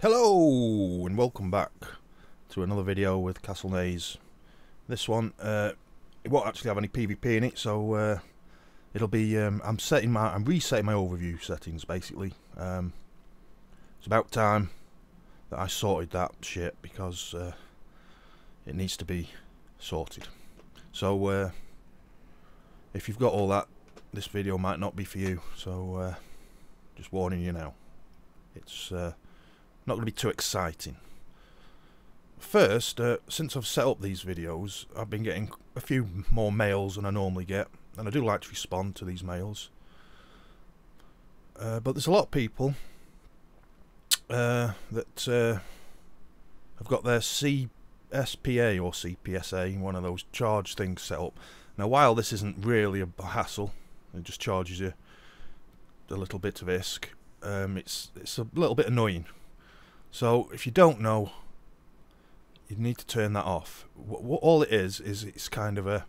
Hello and welcome back to another video with castlenaze. This one it won't actually have any PvP in it, so it'll be I'm resetting my overview settings basically. It's about time that I sorted that shit because it needs to be sorted. So if you've got all that, this video might not be for you, so just warning you now, it's not going to be too exciting. First, since I've set up these videos, I've been getting a few more mails than I normally get, and I do like to respond to these mails. But there's a lot of people that have got their CSPA or CPSA, one of those charge things, set up. Now, while this isn't really a hassle, it just charges you a little bit of ISK, it's a little bit annoying. So if you don't know, you need to turn that off. All it is it's kind of a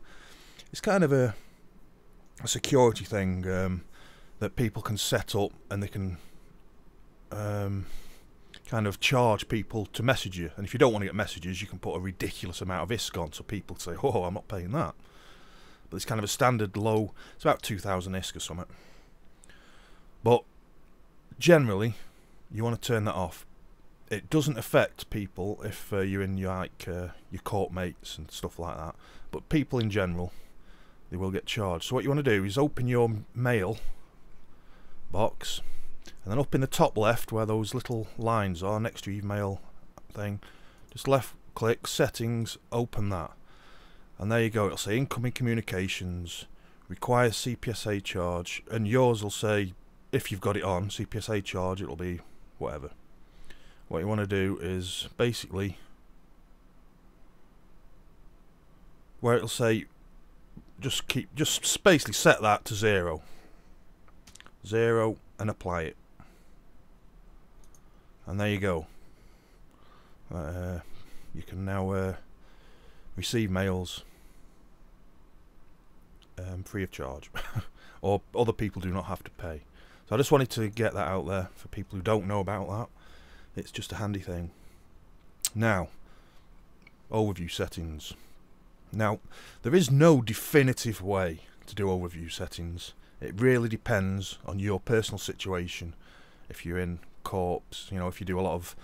security thing that people can set up, and they can kind of charge people to message you. And if you don't want to get messages, you can put a ridiculous amount of ISK on, so people say, "Oh, I'm not paying that." But it's kind of a standard low. It's about 2,000 ISK or something. But generally, you want to turn that off. It doesn't affect people if you're in your court mates and stuff like that, but people in general, they will get charged. So what you want to do is open your mail box, and then up in the top left where those little lines are next to your email thing, just left click settings, open that, and there you go. It'll say incoming communications, requires CPSA charge, and yours will say, if you've got it on CPSA charge, it'll be whatever. What you want to do is basically, where it'll say, just basically set that to 0, and apply it, and there you go. You can now receive mails free of charge, or other people do not have to pay. So I just wanted to get that out there for people who don't know about that. It's just a handy thing. Now, overview settings. Now, there is no definitive way to do overview settings. It really depends on your personal situation. If you're in corps, you know, if you do a lot of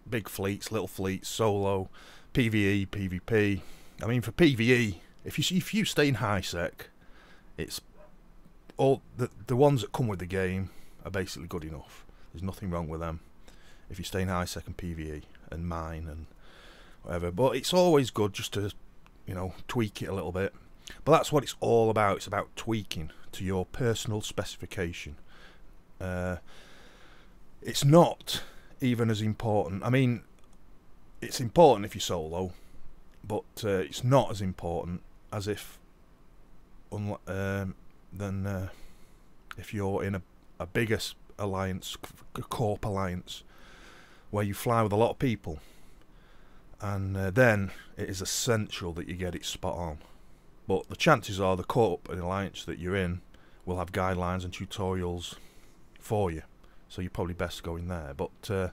big fleets, little fleets, solo, PvE, PvP. I mean, for PvE, if you stay in high sec, it's all the ones that come with the game are basically good enough. There's nothing wrong with them if you stay in high sec and PvE and mine and whatever. But it's always good just to, you know, tweak it a little bit. But that's what it's all about. It's about tweaking to your personal specification. It's not even as important. I mean, it's important if you're solo, but it's not as important as if if you're in a bigger alliance, a corp alliance, where you fly with a lot of people, and then it is essential that you get it spot on. But the chances are the corp and alliance that you're in will have guidelines and tutorials for you, so you're probably best going there. But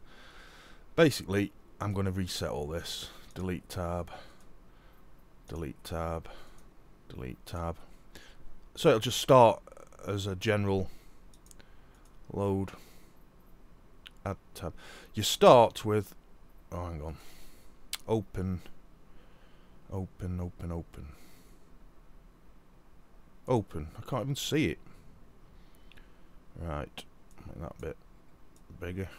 basically, I'm going to reset all this. Delete tab, delete tab, delete tab. So it'll just start as a general load, add tab. You start with, oh, hang on, open, open, open, open, open. I can't even see it. Right, make that bit bigger.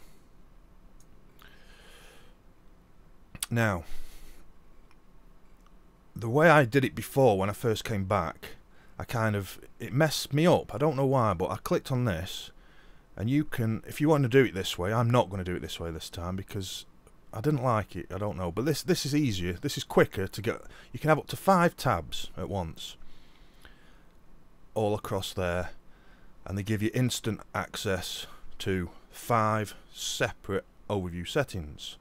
Now, the way I did it before when I first came back, it messed me up. I don't know why, but I clicked on this, and you can, if you want to do it this way, I'm not going to do it this way this time because I didn't like it. I don't know, but this is easier. This is quicker to get. You can have up to 5 tabs at once, all across there, and they give you instant access to 5 separate overview settings.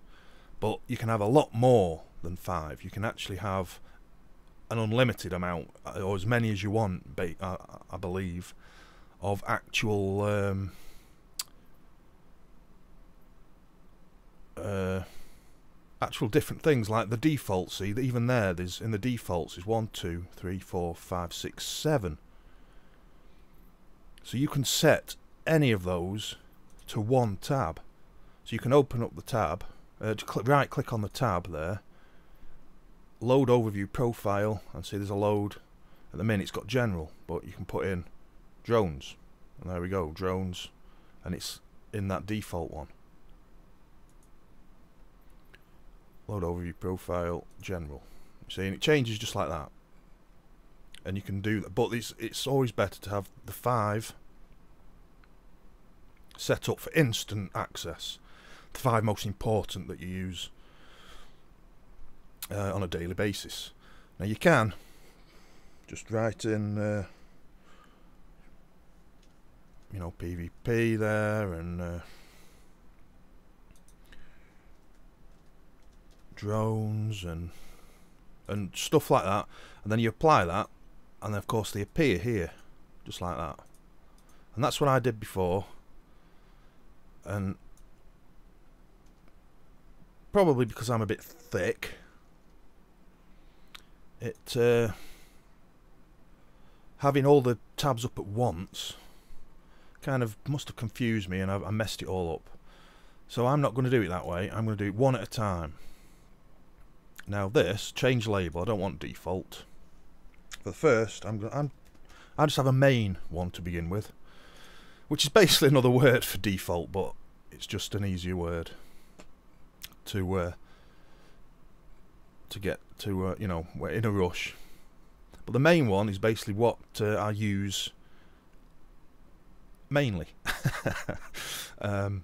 But you can have a lot more than 5. You can actually have an unlimited amount, or as many as you want, I believe, of actual actual different things, like the default. See, even there's in the defaults is 1, 2, 3, 4, 5, 6, 7. So you can set any of those to one tab. So you can open up the tab, right click on the tab there, load overview profile, and see there's a load. At the minute it's got general, but you can put in drones, and there we go, drones, and it's in that default one. Load overview profile general. See, and it changes just like that. And you can do that, but it's always better to have the 5 set up for instant access. The 5 most important that you use on a daily basis. Now you can just write in you know, PvP there, and drones and stuff like that, and then you apply that, and then of course they appear here just like that. And that's what I did before, and probably because I'm a bit thick, it having all the tabs up at once kind of must have confused me, and I messed it all up. So I'm not going to do it that way. I'm going to do it one at a time. Now this, change label, I don't want default. For the first, I just have a main one to begin with, which is basically another word for default, but it's just an easier word to get to, you know, we're in a rush. But the main one is basically what I use mainly. And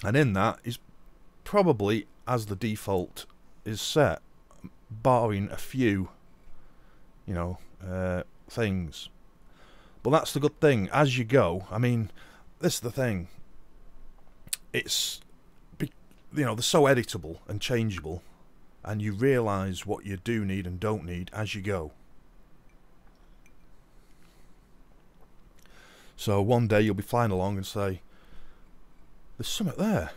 in that is probably as the default is set, barring a few, you know, things. But that's the good thing. As you go, I mean, this is the thing. It's, you know, they're so editable and changeable, and you realise what you do need and don't need as you go. So one day you'll be flying along and say, there's something there,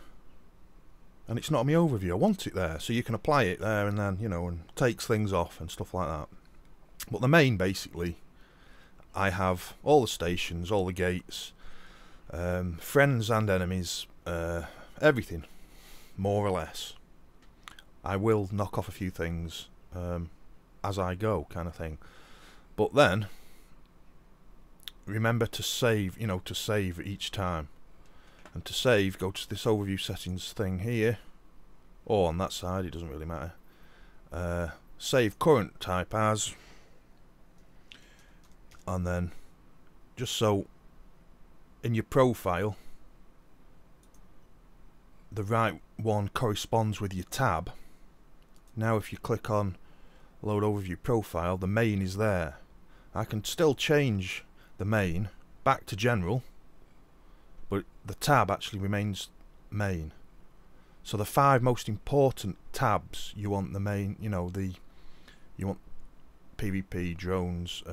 and it's not on my overview, I want it there. So you can apply it there, and then, you know, and takes things off and stuff like that. But the main, basically, I have all the stations, all the gates, friends and enemies, everything, more or less. I will knock off a few things as I go, kind of thing. But then remember to save, you know, to save each time. And to save, go to this overview settings thing here, or on that side, it doesn't really matter. Save current type as, and then just so in your profile the right one corresponds with your tab. Now if you click on load overview profile, the main is there. I can still change the main back to general, but the tab actually remains main. So the 5 most important tabs you want the main, you know, you want PvP, drones,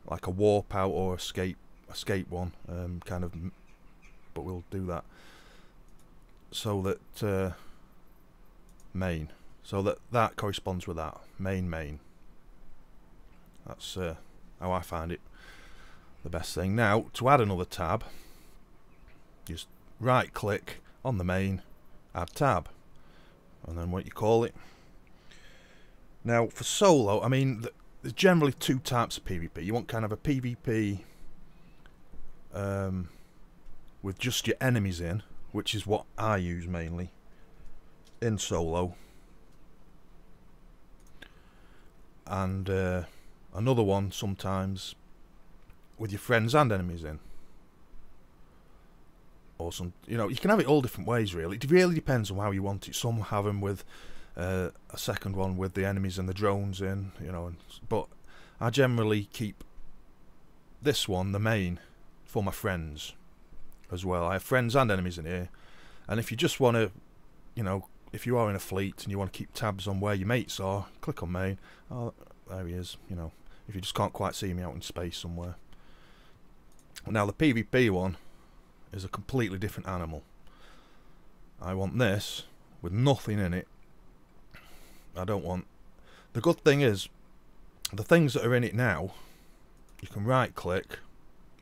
like a warp out or escape one, kind of, but we'll do that. So that main, so that corresponds with that main. That's how I find it the best thing. Now to add another tab, just right click on the main, add tab, and then what you call it. Now for solo, I mean, there's generally 2 types of PvP. You want kind of a PvP with just your enemies in, which is what I use mainly in solo, and another one sometimes with your friends and enemies in, or some, you know, you can have it all different ways really. It really depends on how you want it. Some have them with a second one with the enemies and the drones in, you know, but I generally keep this one, the main, for my friends as well. I have friends and enemies in here, and if you just want to, you know, if you are in a fleet and you want to keep tabs on where your mates are, click on main. Oh, there he is, you know, if you just can't quite see me out in space somewhere. Now the PvP one is a completely different animal. I want this with nothing in it. I don't want... The good thing is, the things that are in it now, you can right click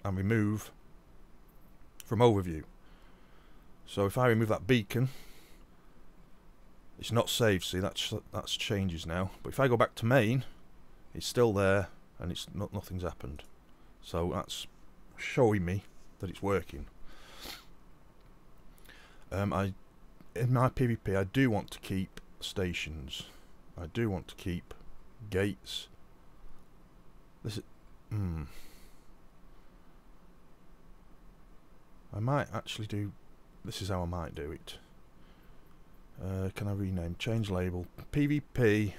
and remove from overview. So if I remove that beacon, it's not saved. See, that's changes now. But if I go back to main, it's still there and it's nothing's happened. So that's showing me that it's working. In my PvP, I do want to keep stations. I do want to keep gates. This is... I might actually do... This is how I might do it. Can I rename? Change label. PvP.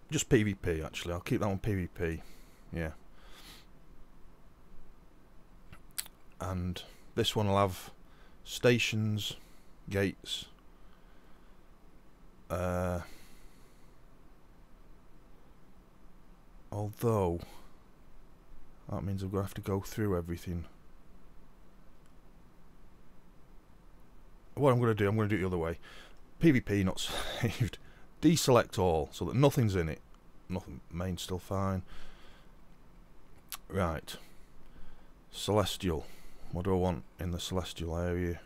Just PvP actually. I'll keep that one PvP. Yeah. And this one will have stations, gates. Although that means I'm going to have to go through everything. What I'm going to do, I'm going to do it the other way. PvP not saved. Deselect all so that nothing's in it. Nothing. Main's still fine. Right. Celestial. What do I want in the celestial area?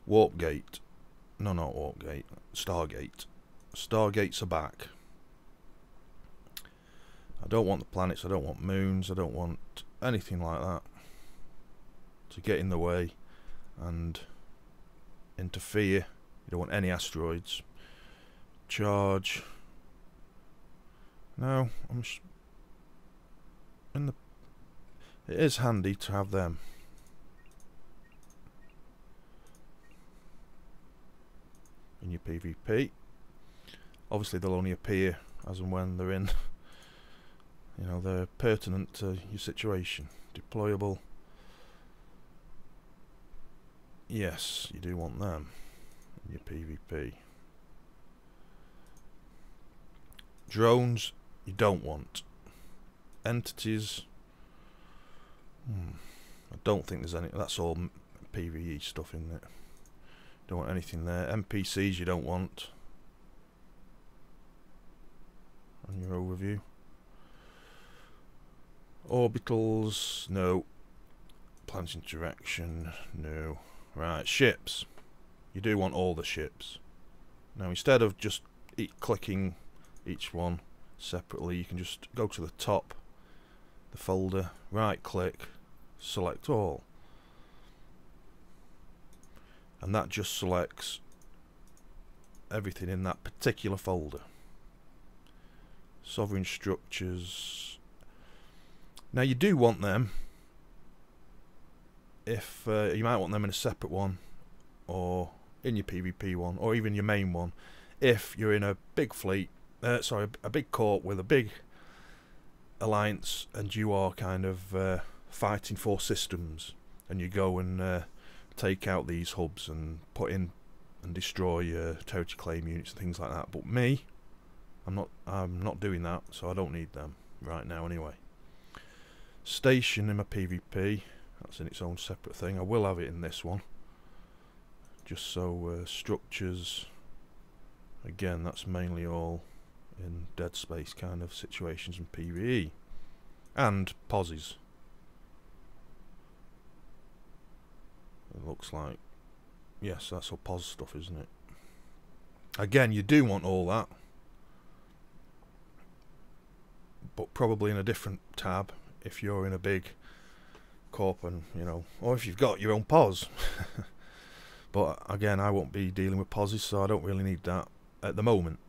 Warp gate. No, not warp gate. Stargate. Stargates are back. I don't want the planets, I don't want moons, I don't want anything like that to get in the way and interfere. You don't want any asteroids. Charge. No, I'm in the... It is handy to have them. In your PvP. Obviously they'll only appear as and when they're in... You know, they're pertinent to your situation. Deployable. Yes, you do want them in your PvP. Drones, you don't want. Entities. I don't think there's any. That's all PvE stuff in it. Don't want anything there. NPCs you don't want. On your overview. Orbitals, no. Planet interaction, no. Right, ships. You do want all the ships. Now instead of just clicking each one separately, you can just go to the top, the folder, right click, select all. And that just selects everything in that particular folder. Sovereign structures. Now you do want them if you might want them in a separate one or in your PvP one or even your main one if you're in a big fleet, sorry, a big court with a big alliance and you are kind of fighting for systems and you go and take out these hubs and put in and destroy territory claim units and things like that. But me, I'm not doing that, so I don't need them right now anyway. Station in my PvP, that's in its own separate thing. I will have it in this one, just so structures, again that's mainly all in dead space kind of situations in PvE, and pauses. It looks like, yes, that's all pause stuff, isn't it? Again, you do want all that, but probably in a different tab if you're in a big corp, and you know, or if you've got your own pause. But again, I won't be dealing with pauses, so I don't really need that at the moment.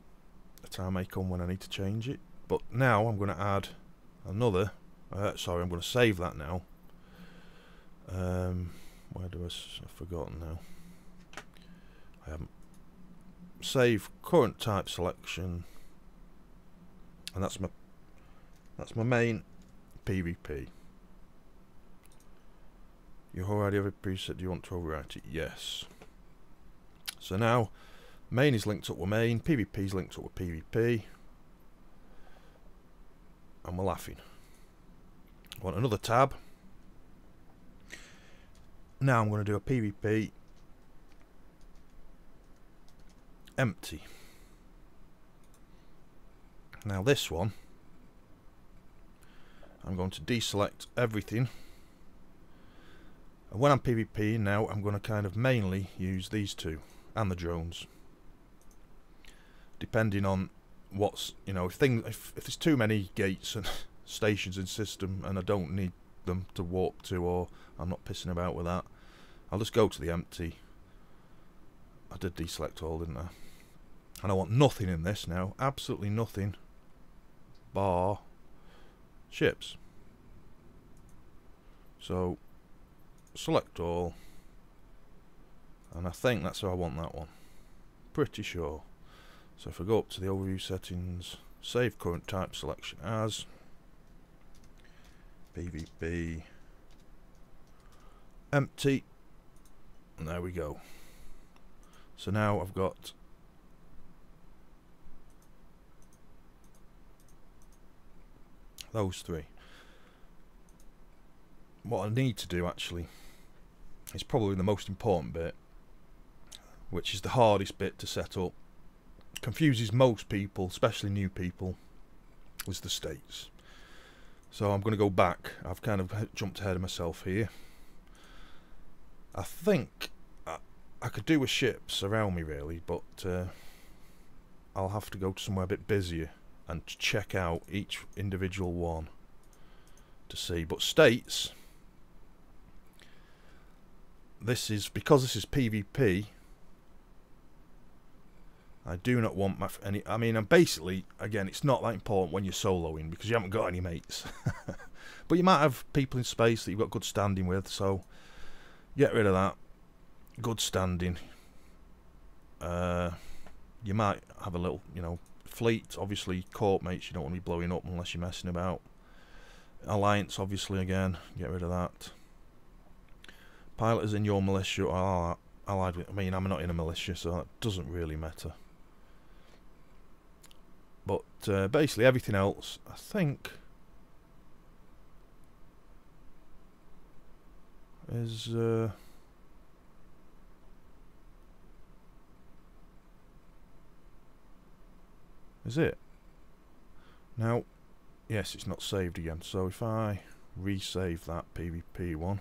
The time may come when I need to change it. But now I'm going to add another. Sorry, I'm going to save that now. Where do I've forgotten now. I haven't. Save current type selection, and that's my main PvP. You already have a preset. Do you want to overwrite it? Yes. So now main is linked up with main, PvP is linked up with PvP, and we're laughing. I want another tab. Now I'm going to do a PvP empty. Now this one, I'm going to deselect everything, and when I'm PvPing now, I'm going to kind of mainly use these two and the drones, depending on what's, you know, if there's too many gates and stations in system and I don't need them to warp to, or I'm not pissing about with that, I'll just go to the empty. I did deselect all, didn't I? And I want nothing in this now, absolutely nothing, bar ships. So select all, and I think that's how I want that one, pretty sure. So if I go up to the overview settings, save current type selection as PvP empty, and there we go. So now I've got those three. What I need to do actually is probably the most important bit, which is the hardest bit to set up, confuses most people, especially new people, was the states. So I'm going to go back. I've kind of jumped ahead of myself here. I think I could do with ships around me really, but I'll have to go to somewhere a bit busier and check out each individual one to see. But states, this is because this is PvP. I do not want any. I mean, and basically, again, it's not that important when you're soloing because you haven't got any mates. But you might have people in space that you've got good standing with, so get rid of that. Good standing. You might have a little, you know, fleet. Obviously, court mates you don't want to be blowing up unless you're messing about. Alliance, obviously, again, get rid of that. Pilot is in your militia or allied with. I mean, I'm not in a militia, so that doesn't really matter. But basically everything else, I think, is it. Now, yes, it's not saved again, so if I resave that PvP one,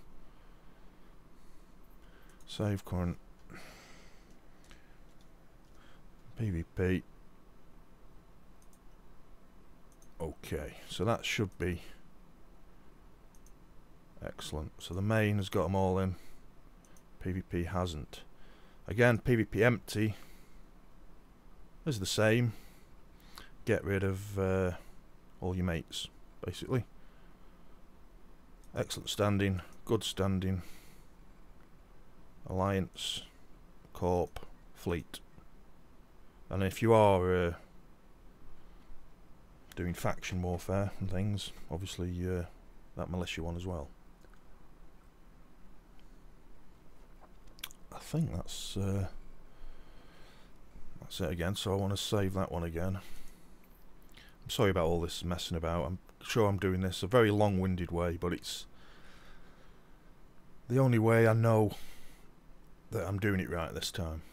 save current PvP. Okay, so that should be excellent. So the main has got them all in, PvP hasn't. Again, PvP empty is the same. Get rid of all your mates, basically. Excellent standing, good standing, alliance, corp, fleet. And if you are doing faction warfare and things, obviously that militia one as well. I think that's it again, so I want to save that one again. I'm sorry about all this messing about. I'm sure I'm doing this a very long-winded way, but it's the only way I know that I'm doing it right this time.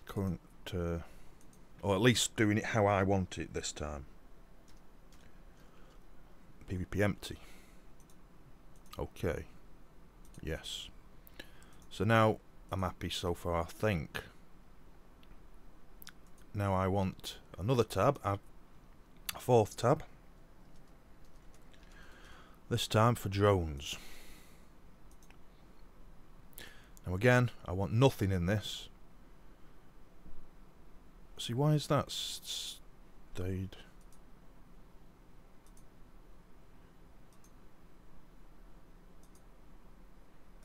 Current, or at least doing it how I want it this time. PvP empty. Okay. Yes. So now I'm happy so far, I think. Now I want another tab, add a fourth tab. This time for drones. Now again, I want nothing in this. See, why is that stayed?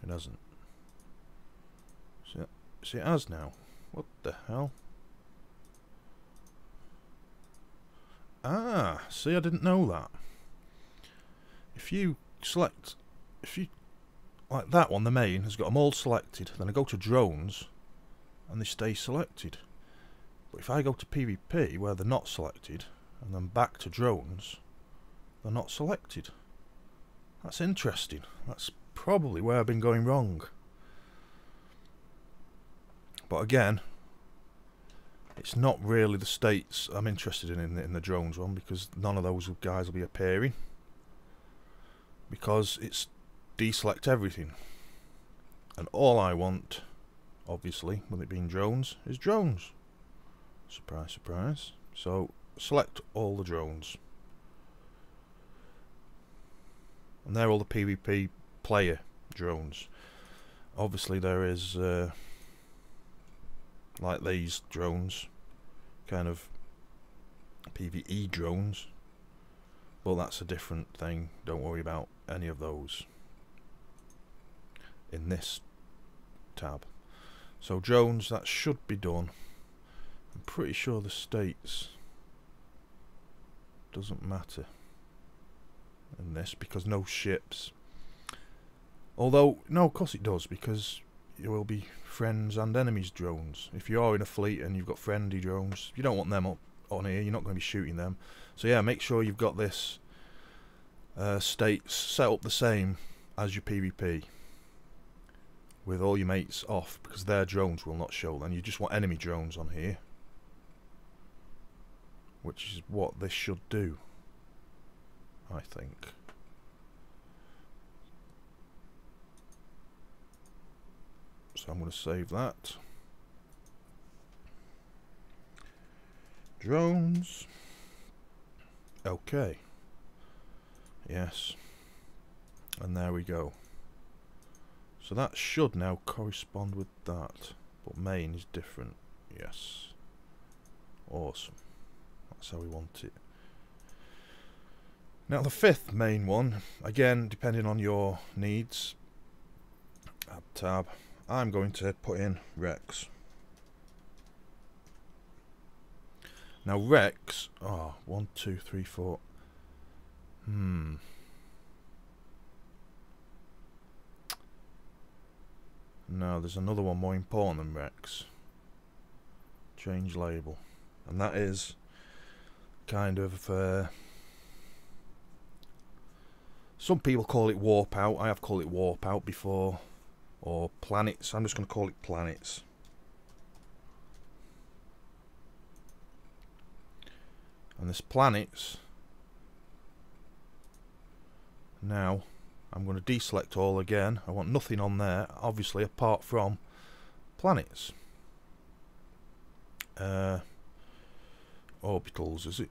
It hasn't. See, it has now. What the hell? Ah, see, I didn't know that. If you select, like that one, the main has got them all selected, then I go to drones and they stay selected. But if I go to PvP where they're not selected and then back to drones, they're not selected. That's interesting. That's probably where I've been going wrong. But again, it's not really the states I'm interested in the drones one, because none of those guys will be appearing. Because it's deselect everything. And all I want, obviously, with it being drones, is drones. Surprise, surprise. So, select all the drones. And they're all the PvP player drones. Obviously there is, like these drones, kind of PvE drones. But that's a different thing. Don't worry about any of those in this tab. So drones, that should be done. I'm pretty sure the states doesn't matter in this, because no ships. Although, no, of course it does, because you will be friends and enemies drones. If you are in a fleet and you've got friendly drones, you don't want them up on here, you're not going to be shooting them. So yeah, make sure you've got this states set up the same as your PvP, with all your mates off, because their drones will not show then. You just want enemy drones on here, which is what this should do, I think. So I'm going to save that. Drones. Okay. Yes. And there we go. So that should now correspond with that. But main is different. Yes. Awesome. That's how we want it. Now the fifth main one, again depending on your needs, add tab, I'm going to put in Rex. Now Rex, 1, 2, 3, 4. No, there's another one more important than Rex. Change label. And that is kind of, some people call it warp out. I have called it warp out before. Or planets. I'm just going to call it planets. And this planets, now I'm going to deselect all again. I want nothing on there, obviously, apart from planets. Orbitals, is it?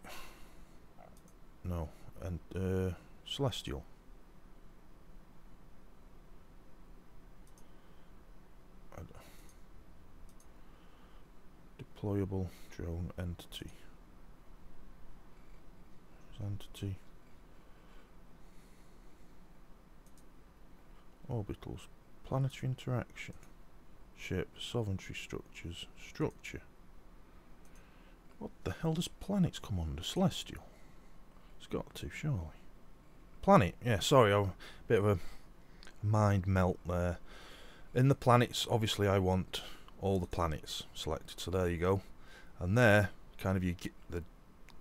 No. And celestial. Deployable drone entity. Entity. Orbitals. Planetary interaction. Ship. Sovereignty structures. Structure. What the hell does planets come under? Celestial. It's got to, surely. Planet. Yeah, sorry, a bit of a mind melt there. In the planets, obviously I want all the planets selected, so there you go. And there, kind of, you get the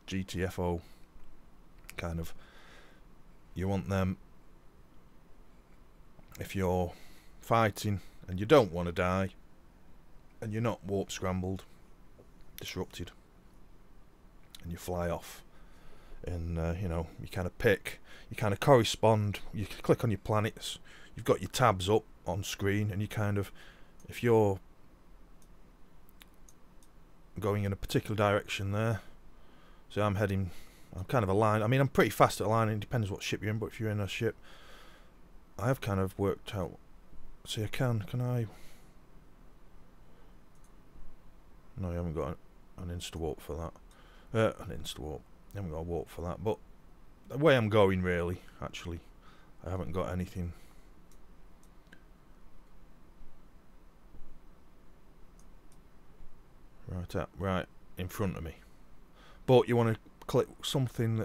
GTFO kind of, you want them if you're fighting and you don't want to die and you're not warp scrambled, disrupted, and you fly off, and you know, you kind of pick, you kind of correspond, you click on your planets, you've got your tabs up on screen, and you kind of, if you're going in a particular direction there, so I'm kind of aligned. I mean, I'm pretty fast at aligning, it depends what ship you're in, but if you're in a ship, I have kind of worked out, see, can I, no, you haven't got an insta-warp for that, an insta-warp, you haven't got a warp for that, but the way I'm going, really, actually, I haven't got anything. Right in front of me, but you want to click something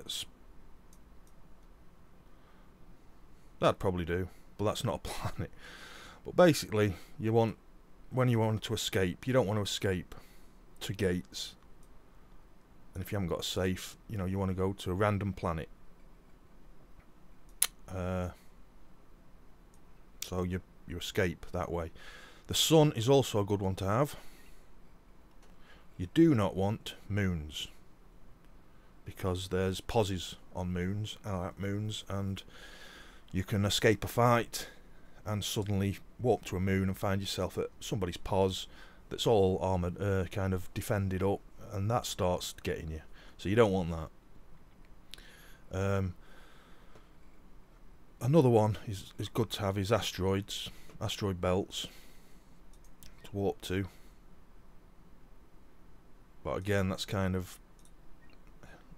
that'd probably do, but that's not a planet. But basically, you want, when you want to escape, you don't want to escape to gates, and if you haven't got a safe, you know, you want to go to a random planet. so you escape that way. The sun is also a good one to have. You do not want moons, because there's pauses on moons, and you can escape a fight and suddenly walk to a moon and find yourself at somebody's pause that's all armoured, kind of defended up, and that starts getting you. So you don't want that. Another one is good to have is asteroid belts to warp to. But again, that's kind of,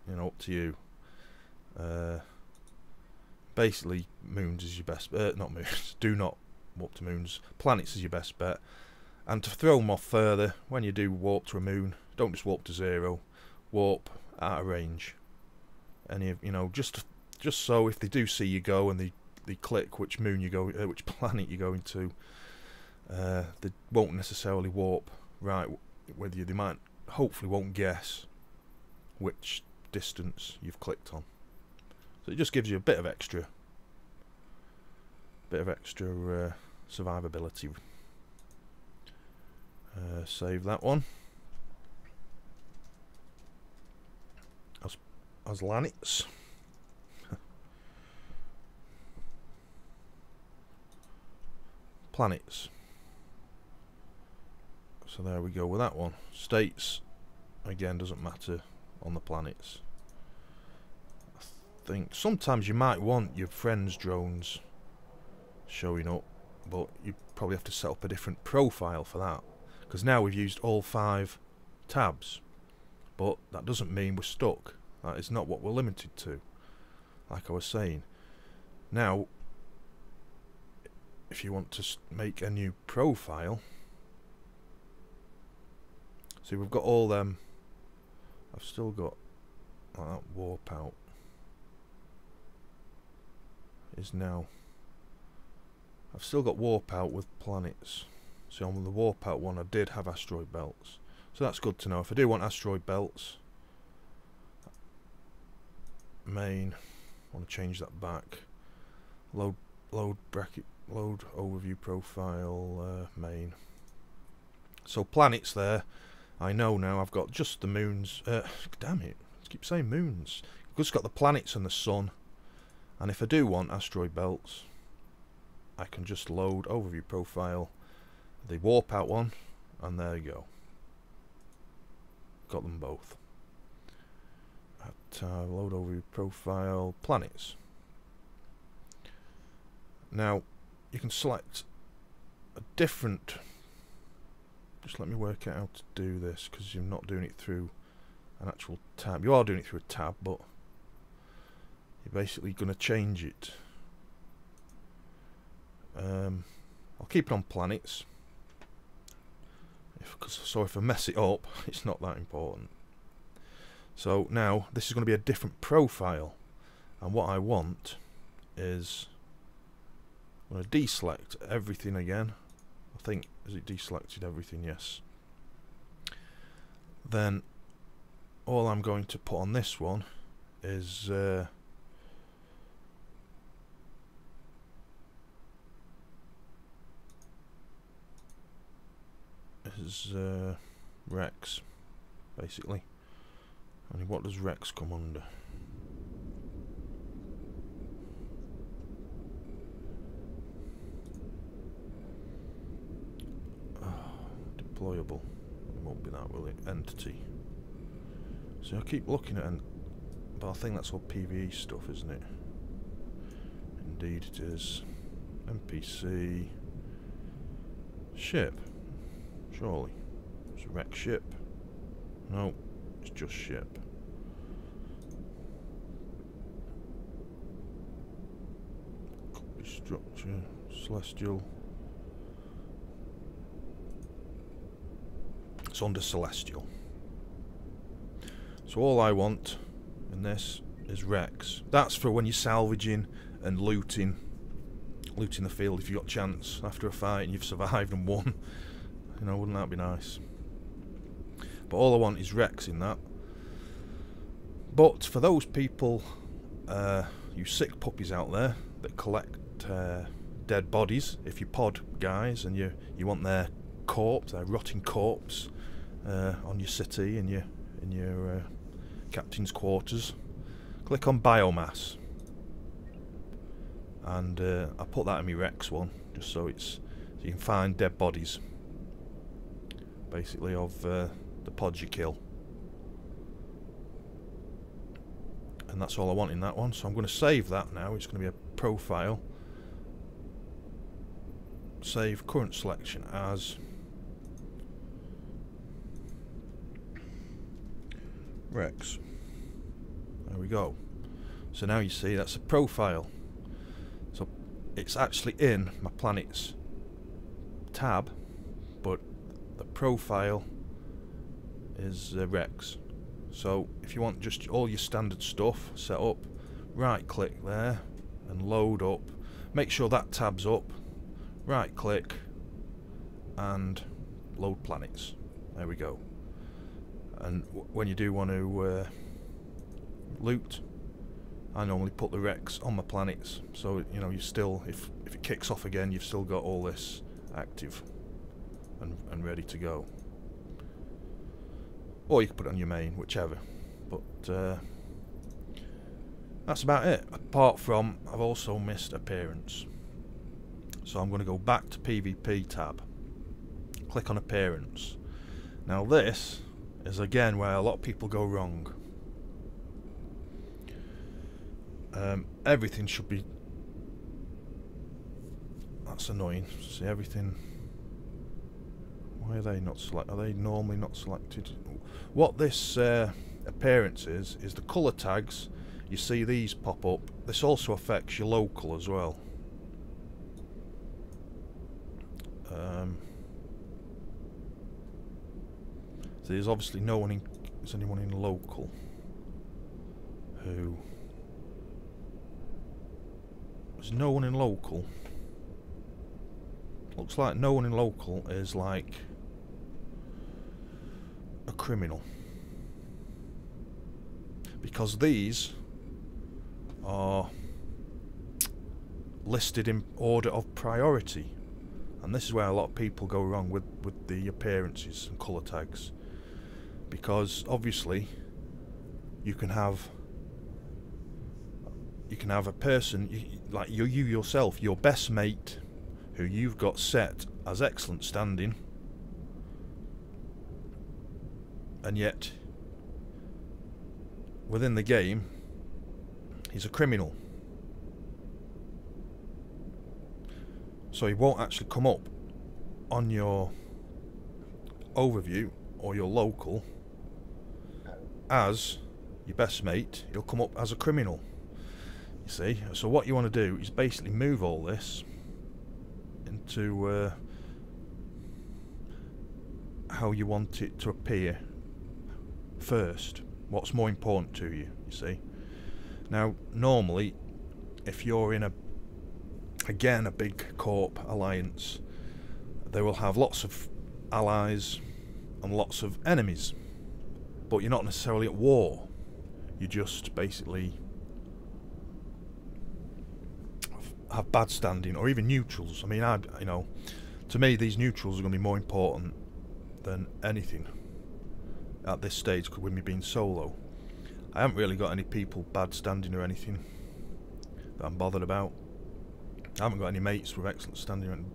you know, up to you. Basically, moons is your best. Not moons. Do not warp to moons. Planets is your best bet. And to throw them off further, when you do warp to a moon, don't just warp to 0. Warp out of range. You know, just so if they do see you go and they click which moon you go, which planet you're going to, they won't necessarily warp right with you. They might, hopefully, won't guess which distance you've clicked on. So it just gives you a bit of extra survivability. Save that one as planets. Planets. So there we go with that one. States, again, doesn't matter on the planets. I think sometimes you might want your friends' drones showing up, but you probably have to set up a different profile for that, because now we've used all 5 tabs, but that doesn't mean we're stuck. That is not what we're limited to, like I was saying. Now, if you want to make a new profile, see, we've got all them. I've still got that warp out is now. I've still got warp out with planets. So on the warp out one I did have asteroid belts, so that's good to know. If I do want asteroid belts, main, I want to change that back. Load bracket, load overview profile, main. So planets there, I know now I've got just the moons. Damn it, I keep saying moons. I've just got the planets and the sun. And if I do want asteroid belts, I can just load overview profile, the warp out one, and there you go. Got them both. At load overview profile, planets. Now you can select a different. Just let me work out how to do this, because you're not doing it through an actual tab. You are doing it through a tab, but you're basically going to change it. I'll keep it on planets. So if I mess it up, it's not that important. So now this is going to be a different profile, and what I want is I'm going to deselect everything again. I think, is it deselected everything? Yes. Then all I'm going to put on this one is Rex, basically. And what does Rex come under? Deployable. It won't be that, will it? Entity. So I keep looking at, but I think that's all PvE stuff, isn't it? Indeed it is. NPC. Ship. Surely. It's a wreck ship. No, it's just ship. Copy structure. Celestial. It's under Celestial. So all I want in this is Rex. That's for when you're salvaging and looting the field if you've got a chance after a fight and you've survived and won. You know, wouldn't that be nice? But all I want is Rex in that. But for those people, you sick puppies out there that collect dead bodies. If you're pod guys and you want their corpse, their rotting corpse, on your city in your captain's quarters, click on biomass, and I put that in my Rex one just so you can find dead bodies, basically, of the pods you kill. And that's all I want in that one, so I'm going to save that now. It's going to be a profile. Save current selection as Rex. There we go. So now you see that's a profile. So it's actually in my planets tab, but the profile is Rex. So if you want just all your standard stuff set up, right click there and load up. Make sure that tab's up. Right click and load planets. There we go. And when you do want to loot, I normally put the Rex on my planets, so you know you still, if it kicks off again, you've still got all this active and ready to go. Or you can put it on your main, whichever. But that's about it. Apart from, I've also missed appearance. So I'm going to go back to PvP tab. Click on appearance. Now this is again where a lot of people go wrong. Everything should be... That's annoying. See, everything... Why are they not selected? Are they normally not selected? What this appearance is the colour tags. You see these pop up. This also affects your local as well. So there's obviously no one in... Is anyone in local who... There's no one in local. Looks like no one in local is like a criminal, because these are listed in order of priority, and this is where a lot of people go wrong with the appearances and colour tags, because obviously you can have a person like you yourself, your best mate, who you've got set as excellent standing, and yet within the game he's a criminal. So he won't actually come up on your overview or your local as your best mate. He'll come up as a criminal, you see. So what you want to do is basically move all this into how you want it to appear first. What's more important to you, you see. Now normally if you're in a big corp alliance, they will have lots of allies and lots of enemies, but you're not necessarily at war. You just basically have bad standing, or even neutrals. I mean, you know, to me these neutrals are going to be more important than anything at this stage, with me being solo. I haven't really got any people bad standing or anything that I'm bothered about. I haven't got any mates with excellent standing,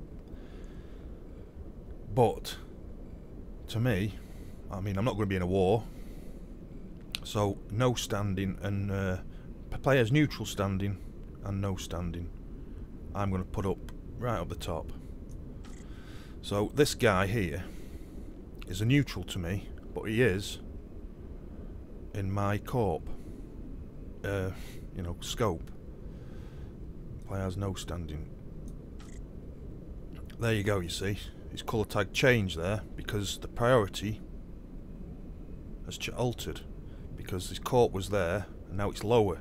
but to me, I mean, I'm not going to be in a war, so no standing and players neutral standing and no standing I'm going to put up right up the top. So this guy here is a neutral to me, but he is in my corp, you know, scope. Player has no standing. There you go, you see. His colour tag changed there because the priority has altered, because his corp was there and now it's lower.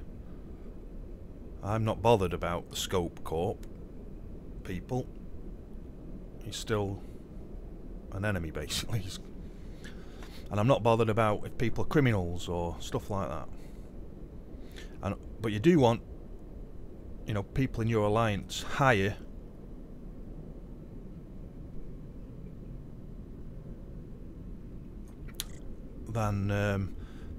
I'm not bothered about the scope corp people. He's still an enemy basically. And I'm not bothered about if people are criminals or stuff like that. But you do want, you know, people in your alliance higher than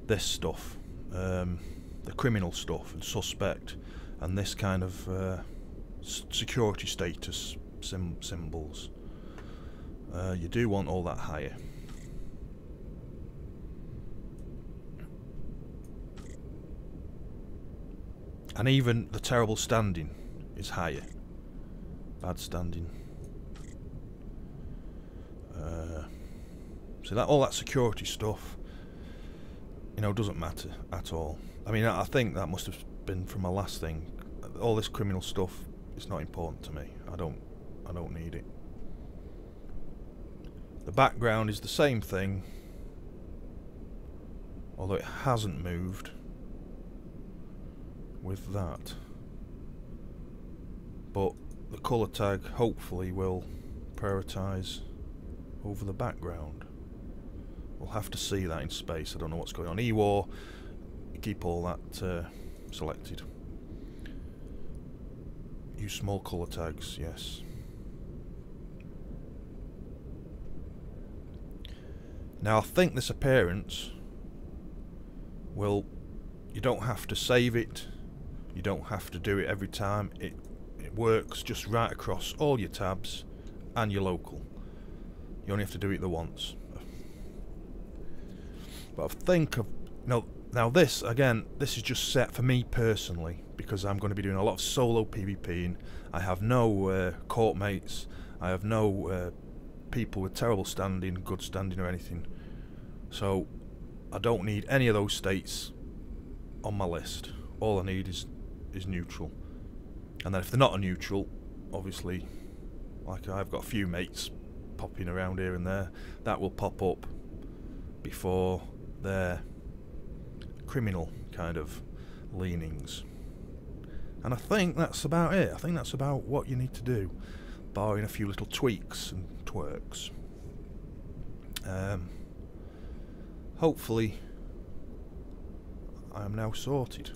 this stuff, the criminal stuff and suspect, and this kind of security status symbols. You do want all that higher. And even the terrible standing is higher. Bad standing. So that all that security stuff, you know, doesn't matter at all. I mean, I think that must have been from my last thing. All this criminal stuff is not important to me. I don't need it. The background is the same thing, although it hasn't moved with that. But the colour tag hopefully will prioritise over the background. We'll have to see that in space. I don't know what's going on. EWAR, keep all that selected. Use small colour tags, yes. Now I think this appearance will, you don't have to save it, you don't have to do it every time. It works just right across all your tabs and your local. You only have to do it the once. But I think of, now this again, this is just set for me personally because I'm going to be doing a lot of solo PvPing. I have no court mates. I have no people with terrible standing, good standing or anything. So I don't need any of those states on my list. All I need is neutral. And then if they're not a neutral, obviously, like I've got a few mates popping around here and there, that will pop up before their criminal kind of leanings. And I think that's about it. I think that's about what you need to do, barring a few little tweaks and twerks. Hopefully I am now sorted,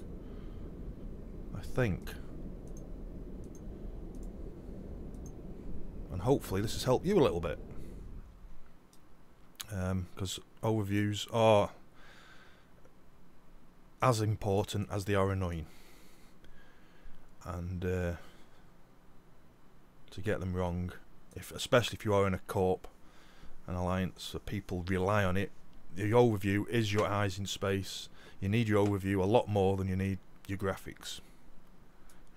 I think. And hopefully this has helped you a little bit, because overviews are as important as they are annoying, and to get them wrong, especially if you are in a corp, an alliance, so people rely on it. The overview is your eyes in space. You need your overview a lot more than you need your graphics,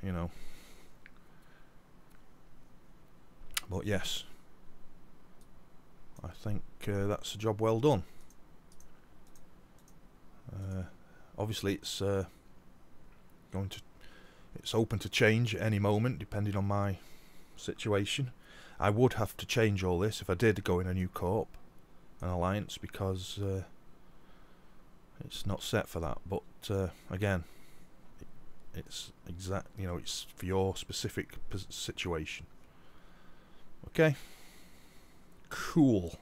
you know. But yes, I think that's a job well done. Obviously it's it's open to change at any moment depending on my situation. I would have to change all this if I did go in a new corp, an alliance, because it's not set for that. But again, it's exact, you know, it's for your specific situation. Okay, cool.